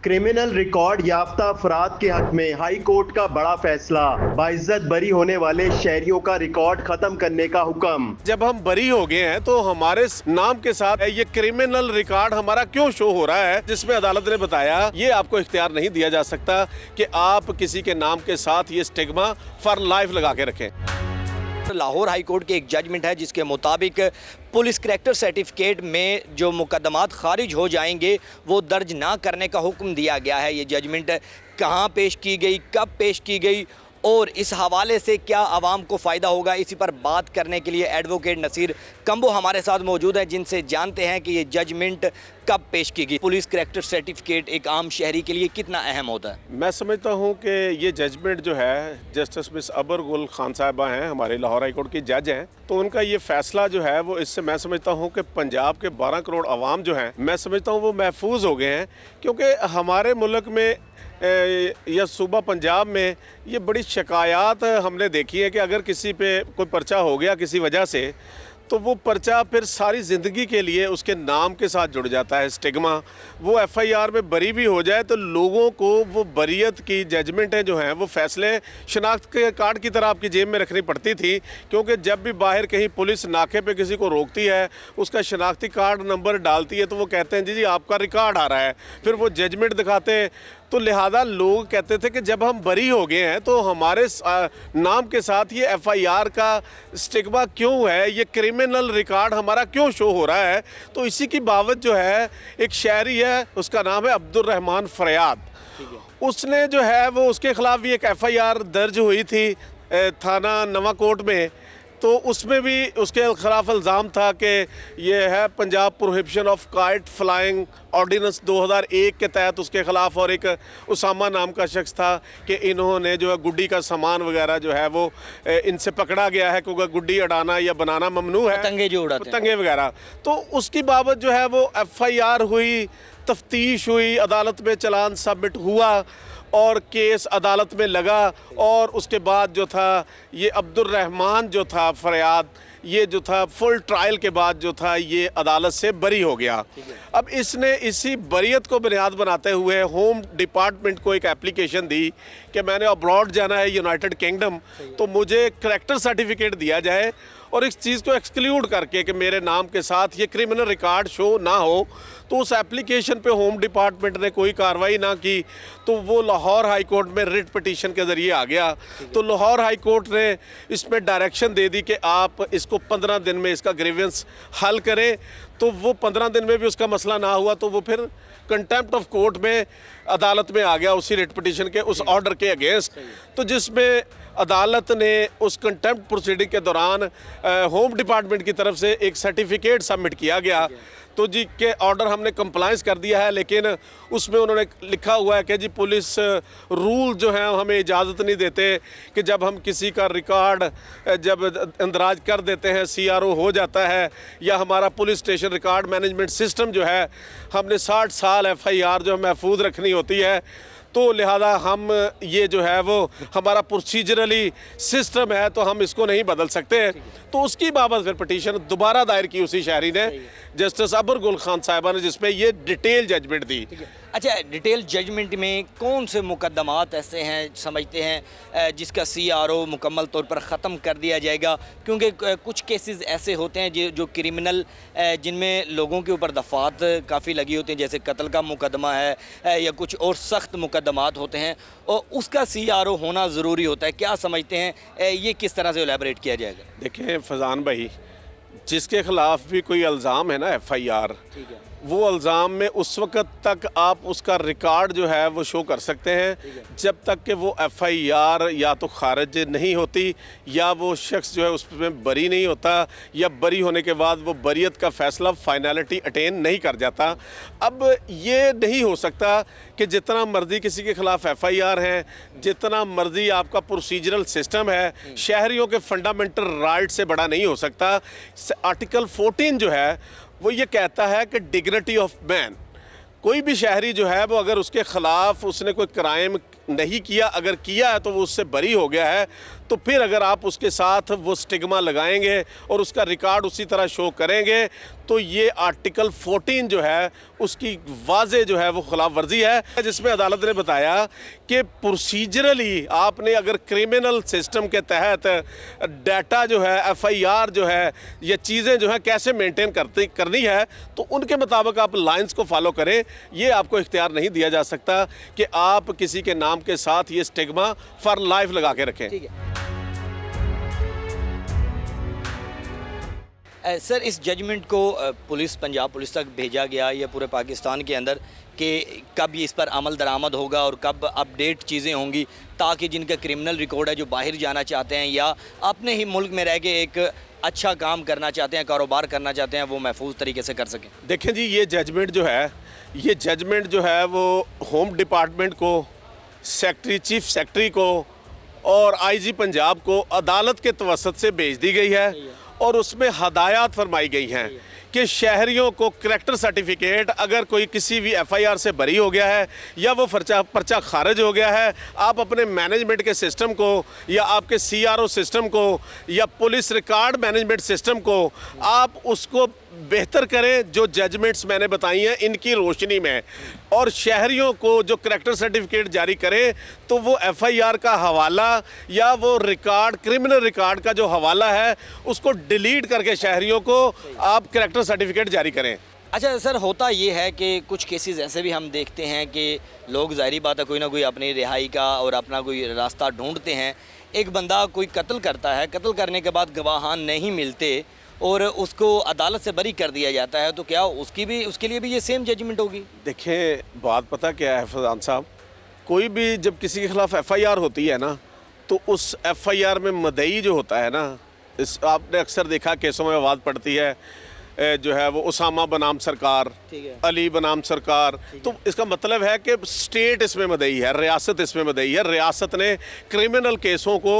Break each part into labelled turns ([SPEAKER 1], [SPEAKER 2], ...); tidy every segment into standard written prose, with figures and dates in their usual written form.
[SPEAKER 1] Criminal record याफ्ता अफराद के हक में हाई कोर्ट का बड़ा फैसला। बाइज्जत बरी होने वाले शहरियों का रिकॉर्ड खत्म करने का हुक्म।
[SPEAKER 2] जब हम बरी हो गए हैं तो हमारे नाम के साथ ये क्रिमिनल रिकॉर्ड हमारा क्यों शो हो रहा है, जिसमें अदालत ने बताया ये आपको इख्तियार नहीं दिया जा सकता कि आप किसी के नाम के साथ ये स्टिग्मा फॉर लाइफ लगा के रखें।
[SPEAKER 3] लाहौर हाई कोर्ट की एक जजमेंट है जिसके मुताबिक पुलिस करैक्टर सर्टिफिकेट में जो मुकदमात खारिज हो जाएंगे वो दर्ज ना करने का हुक्म दिया गया है। ये जजमेंट कहाँ पेश की गई, कब पेश की गई और इस हवाले से क्या आवाम को फ़ायदा होगा, इसी पर बात करने के लिए एडवोकेट नसीर कंबो हमारे साथ मौजूद हैं, जिनसे जानते हैं कि ये जजमेंट कब पेश की गई। पुलिस करैक्टर सर्टिफिकेट एक आम शहरी के लिए कितना अहम होता है?
[SPEAKER 2] मैं समझता हूँ कि ये जजमेंट जो है जस्टिस मिस अबर गुल खान साहिबा हैं, हमारे लाहौर हाई कोर्ट की जज हैं, तो उनका ये फैसला जो है वो इससे मैं समझता हूँ कि पंजाब के 12 करोड़ अवाम जो हैं, मैं समझता हूँ वो महफूज हो गए हैं। क्योंकि हमारे मुल्क में या सूबा पंजाब में ये बड़ी शिकायत हमने देखी है कि अगर किसी पे कोई पर्चा हो गया किसी वजह से, तो वो पर्चा फिर सारी ज़िंदगी के लिए उसके नाम के साथ जुड़ जाता है स्टिग्मा। वो एफआईआर में बरी भी हो जाए तो लोगों को वो बरीयत की जजमेंटें जो हैं वो फैसले शनाख्त के कार्ड की तरह आपकी जेब में रखनी पड़ती थी। क्योंकि जब भी बाहर कहीं पुलिस नाके पे किसी को रोकती है, उसका शनाख्ती कार्ड नंबर डालती है, तो वो कहते हैं जी आपका रिकॉर्ड आ रहा है, फिर वो जजमेंट दिखाते हैं। तो लिहाजा लोग कहते थे कि जब हम बरी हो गए हैं तो हमारे नाम के साथ ये एफआईआर का स्टिग्मा क्यों है, ये क्रिमिनल रिकॉर्ड हमारा क्यों शो हो रहा है। तो इसी की बाबत जो है एक शहरी है, उसका नाम है अब्दुल रहमान फरियाद, उसने जो है वो उसके खिलाफ भी एक एफआईआर दर्ज हुई थी थाना नवाकोट में। तो उसमें भी उसके खिलाफ इल्ज़ाम था कि ये है Punjab prohibition of kite flying ordinance 2001 के तहत उसके ख़िलाफ़, और एक उसामा नाम का शख्स था कि इन्होंने जो है गुड्डी का सामान वगैरह जो है वो इनसे पकड़ा गया है, क्योंकि गुड्डी उड़ाना या बनाना ममनू है,
[SPEAKER 3] पतंगे जो उड़ाते हैं,
[SPEAKER 2] पतंगे वगैरह। तो उसकी बाबत जो है वो एफआईआर हुई, तफ्तीश हुई, अदालत में चालान सबमिट हुआ और केस अदालत में लगा। और उसके बाद जो था ये अब्दुल रहमान जो था फरियाद, ये जो था फुल ट्रायल के बाद जो था ये अदालत से बरी हो गया। अब इसने इसी बरीयत को बुनियाद बनाते हुए होम डिपार्टमेंट को एक एप्लीकेशन दी कि मैंने अब्रॉड जाना है, यूनाइटेड किंगडम, तो मुझे करैक्टर सर्टिफिकेट दिया जाए और इस चीज़ को एक्सक्लूड करके कि मेरे नाम के साथ ये क्रिमिनल रिकॉर्ड शो ना हो। तो उस एप्लीकेशन पे होम डिपार्टमेंट ने कोई कार्रवाई ना की, तो वो लाहौर हाई कोर्ट में रिट पिटीशन के ज़रिए आ गया। तो लाहौर हाई कोर्ट ने इसमें डायरेक्शन दे दी कि आप इसको 15 दिन में इसका ग्रीवेंस हल करें। तो वो 15 दिन में भी उसका मसला ना हुआ तो वो फिर कंटेम्प्ट ऑफ कोर्ट में अदालत में आ गया उसी रिट पिटीशन के उस ऑर्डर के अगेंस्ट। तो जिसमें अदालत ने उस कंटेम्प्ट प्रोसीडिंग के दौरान होम डिपार्टमेंट की तरफ से एक सर्टिफिकेट सबमिट किया गया। तो जी के ऑर्डर हमने कंप्लाइंस कर दिया है, लेकिन उसमें उन्होंने लिखा हुआ है कि जी पुलिस रूल जो हैं हमें इजाज़त नहीं देते कि जब हम किसी का रिकॉर्ड जब इंदराज कर देते हैं, सीआरओ हो जाता है, या हमारा police station record management system जो है हमने 60 साल एफआईआर जो महफूज रखनी होती है, तो लिहाजा हम ये जो है वो हमारा प्रोसीजरली सिस्टम है तो हम इसको नहीं बदल सकते। तो उसकी बाबत फिर पिटीशन दोबारा दायर की उसी शहरी ने, जस्टिस अबर गुल खान साहिबा ने, जिसमें ये डिटेल जजमेंट दी।
[SPEAKER 3] अच्छा, डिटेल जजमेंट में कौन से मुकदमात ऐसे हैं समझते हैं जिसका सीआरओ मुकम्मल तौर पर ख़त्म कर दिया जाएगा? क्योंकि कुछ केसेस ऐसे होते हैं जो क्रिमिनल जिनमें लोगों के ऊपर दफ़ात काफ़ी लगी होती हैं, जैसे कत्ल का मुकदमा है या कुछ और सख्त मुकदमात होते हैं, और उसका सीआरओ होना ज़रूरी होता है। क्या समझते हैं ये किस तरह से एलैबोरेट किया जाएगा?
[SPEAKER 2] देखिए फैज़ान भाई, जिसके ख़िलाफ़ भी कोई इल्ज़ाम है ना एफआईआर, वो इल्ज़ाम में उस वक़्त तक आप उसका रिकॉर्ड जो है वो शो कर सकते हैं जब तक कि वो एफआईआर या तो खारिज नहीं होती या वो शख्स जो है उसमें बरी नहीं होता, या बरी होने के बाद वो बरीयत का फ़ैसला फाइनलिटी अटेन नहीं कर जाता। अब ये नहीं हो सकता कि जितना मर्ज़ी किसी के ख़िलाफ़ एफआईआर है, जितना मर्ज़ी आपका प्रोसीजरल सिस्टम है, शहरियों के फंडामेंटल राइट से बड़ा नहीं हो सकता। आर्टिकल 14 जो है वो ये कहता है कि डिग्निटी ऑफ मैन, कोई भी शहरी जो है वो अगर उसके ख़िलाफ़ उसने कोई क्राइम नहीं किया, अगर किया है तो वो उससे बरी हो गया है, तो फिर अगर आप उसके साथ वो स्टिग्मा लगाएंगे और उसका रिकॉर्ड उसी तरह शो करेंगे तो ये आर्टिकल 14 जो है उसकी वाजे जो है वो खिलाफ वर्जी है, जिसमें अदालत ने बताया कि प्रोसीजरली आपने अगर क्रिमिनल सिस्टम के तहत डाटा जो है, एफआईआर जो है, ये चीज़ें जो है कैसे मेंटेन करनी है तो उनके मुताबिक आप लाइंस को फॉलो करें। ये आपको इख्तियार नहीं दिया जा सकता कि आप किसी के नाम के साथ ये स्टिग्मा फॉर लाइफ लगा के रखें।
[SPEAKER 3] ठीक है सर, इस जजमेंट को पुलिस, पंजाब पुलिस तक भेजा गया या पूरे पाकिस्तान के अंदर कि कब इस पर अमल दरामद होगा और कब अपडेट चीज़ें होंगी ताकि जिनका क्रिमिनल रिकॉर्ड है, जो बाहर जाना चाहते हैं या अपने ही मुल्क में रह के एक अच्छा काम करना चाहते हैं, कारोबार करना चाहते हैं, वो महफूज तरीके से कर सकें?
[SPEAKER 2] देखें जी, ये जजमेंट जो है वो होम डिपार्टमेंट को, सेक्रेटरी, चीफ सेक्रेटरी को और आईजी पंजाब को अदालत के तवसत से भेज दी गई है और उसमें हदायत फरमाई गई हैं कि शहरियों को करैक्टर सर्टिफिकेट, अगर कोई किसी भी एफआईआर से बरी हो गया है या वो पर्चा खारिज हो गया है, आप अपने मैनेजमेंट के सिस्टम को या आपके सीआरओ सिस्टम को या पुलिस रिकॉर्ड मैनेजमेंट सिस्टम को आप उसको बेहतर करें जो जजमेंट्स मैंने बताई हैं इनकी रोशनी में, और शहरियों को जो करैक्टर सर्टिफिकेट जारी करें तो वो एफआईआर का हवाला या वो रिकॉर्ड, क्रिमिनल रिकॉर्ड का जो हवाला है उसको डिलीट करके शहरियों को आप करैक्टर सर्टिफिकेट जारी करें।
[SPEAKER 3] अच्छा सर, होता ये है कि कुछ केसेस ऐसे भी हम देखते हैं कि लोग, ज़ाहिर बात है, कोई ना कोई अपनी रिहाई का और अपना कोई रास्ता ढूंढते हैं। एक बंदा कोई कत्ल करता है, कत्ल करने के बाद गवाहान नहीं मिलते और उसको अदालत से बरी कर दिया जाता है, तो क्या उसके लिए भी ये सेम जजमेंट होगी?
[SPEAKER 2] देखिए, बात पता क्या है फैज़ान साहब, कोई भी जब किसी के खिलाफ एफआईआर होती है ना तो उस एफआईआर में मदई जो होता है ना, इस आपने अक्सर देखा केसों में आवाज़ पड़ती है जो है वो उसामा बनाम सरकार, अली बनाम सरकार, तो इसका मतलब है कि स्टेट इसमें मदई है, रियासत इसमें मदई है। रियासत ने क्रिमिनल केसों को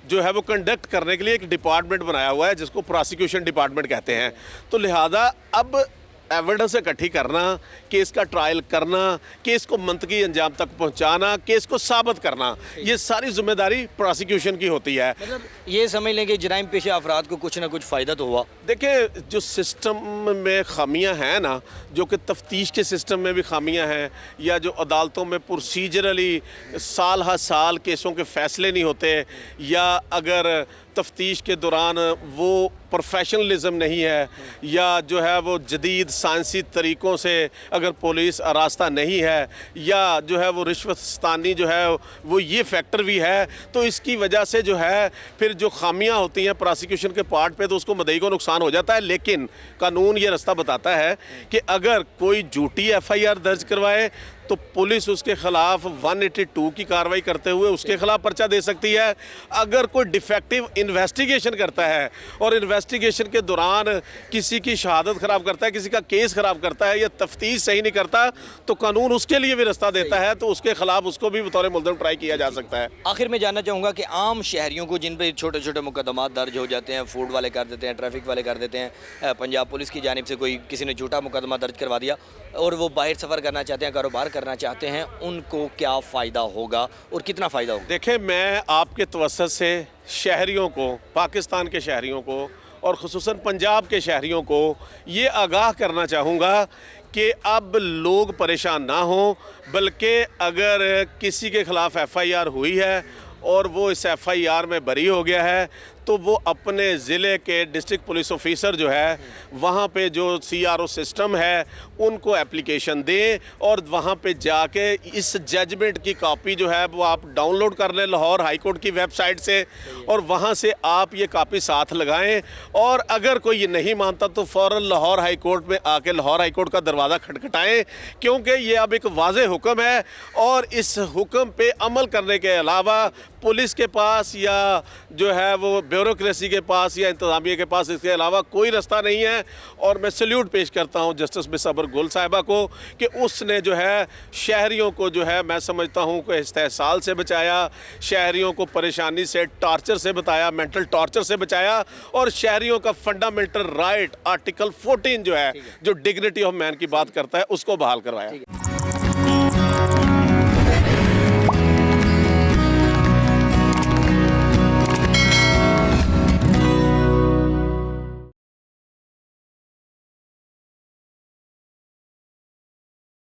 [SPEAKER 2] जो है वो कंडक्ट करने के लिए एक डिपार्टमेंट बनाया हुआ है जिसको प्रोसिक्यूशन डिपार्टमेंट कहते हैं। तो लिहाजा अब एविडेंस इकट्ठी करना, केस का ट्रायल करना, केस को मंतकी अंजाम तक पहुंचाना, केस को साबित करना, ये सारी जिम्मेदारी प्रोसिक्यूशन की होती है।
[SPEAKER 3] मतलब ये समझ लें कि जराइम पेशा अफराद को कुछ ना कुछ फ़ायदा तो हुआ।
[SPEAKER 2] देखिए, जो सिस्टम में खामियां हैं ना, जो कि तफ्तीश के सिस्टम में भी खामियां हैं या जो अदालतों में प्रोसीजरली साल हर साल केसों के फ़ैसले नहीं होते या अगर तफ्तीश के दौरान वो प्रोफेशनलिज्म नहीं है या जो है वो जदीद साइंसी तरीक़ों से अगर पुलिस आरास्ता नहीं है या जो है वो रिश्वतस्तानी जो है वो ये फैक्टर भी है, तो इसकी वजह से जो है फिर जो खामियां होती हैं प्रोसिक्यूशन के पार्ट पे तो उसको मदई को नुकसान हो जाता है। लेकिन कानून ये रास्ता बताता है कि अगर कोई झूठी एफआईआर दर्ज करवाए तो पुलिस उसके खिलाफ 182 की कार्रवाई करते हुए उसके खिलाफ पर्चा दे सकती है। अगर कोई डिफेक्टिव इन्वेस्टिगेशन करता है और इन्वेस्टिगेशन के दौरान किसी की शहादत ख़राब करता है, किसी का केस ख़राब करता है या तफ्तीश सही नहीं करता, तो कानून उसके लिए भी रास्ता देता है, तो उसके खिलाफ उसको भी बतौर मुल्ज़िम ट्राई किया जा सकता है।
[SPEAKER 3] आखिर में जानना चाहूँगा कि आम शहरियों को जिन पर छोटे छोटे मुकदमात दर्ज हो जाते हैं, फूड वाले कर देते हैं, ट्रैफिक वाले कर देते हैं, पंजाब पुलिस की जानिब से किसी ने झूठा मुकदमा दर्ज करवा दिया और वो बाहर सफ़र करना चाहते हैं, कारोबार करना चाहते हैं, उनको क्या फ़ायदा होगा और कितना फ़ायदा होगा?
[SPEAKER 2] देखें, मैं आपके तवस्सुत से शहरियों को, पाकिस्तान के शहरियों को और ख़ुसूसन पंजाब के शहरियों को ये आगाह करना चाहूँगा कि अब लोग परेशान ना हों, बल्कि अगर किसी के ख़िलाफ़ एफआईआर हुई है और वो इस एफआईआर में बरी हो गया है तो वो अपने ज़िले के डिस्ट्रिक्ट पुलिस ऑफिसर जो है वहाँ पे जो सीआरओ सिस्टम है उनको एप्लीकेशन दें और वहाँ पे जाके इस जजमेंट की कॉपी जो है वो आप डाउनलोड कर लें लाहौर हाई कोर्ट की वेबसाइट से और वहाँ से आप ये कॉपी साथ लगाएं। और अगर कोई ये नहीं मानता तो फ़ौरन लाहौर हाई कोर्ट में आके लाहौर हाई कोर्ट का दरवाज़ा खटखटाएँ, क्योंकि ये अब एक वाज़ेह हुक्म है और इस हुक्म पे अमल करने के अलावा पुलिस के पास या जो है वो ब्यूरोक्रेसी के पास या इंतज़ामिया के पास इसके अलावा कोई रास्ता नहीं है। और मैं सल्यूट पेश करता हूँ जस्टिस बिसबर गुल साहिबा को कि उसने जो है शहरियों को जो है मैं समझता हूँ कि इस्तेहसाल से बचाया, शहरियों को परेशानी से, टॉर्चर से बताया, मेंटल टॉर्चर से बचाया और शहरियों का फंडामेंटल राइट आर्टिकल 14 जो है जो डिग्निटी ऑफ मैन की बात करता है उसको बहाल करवाया।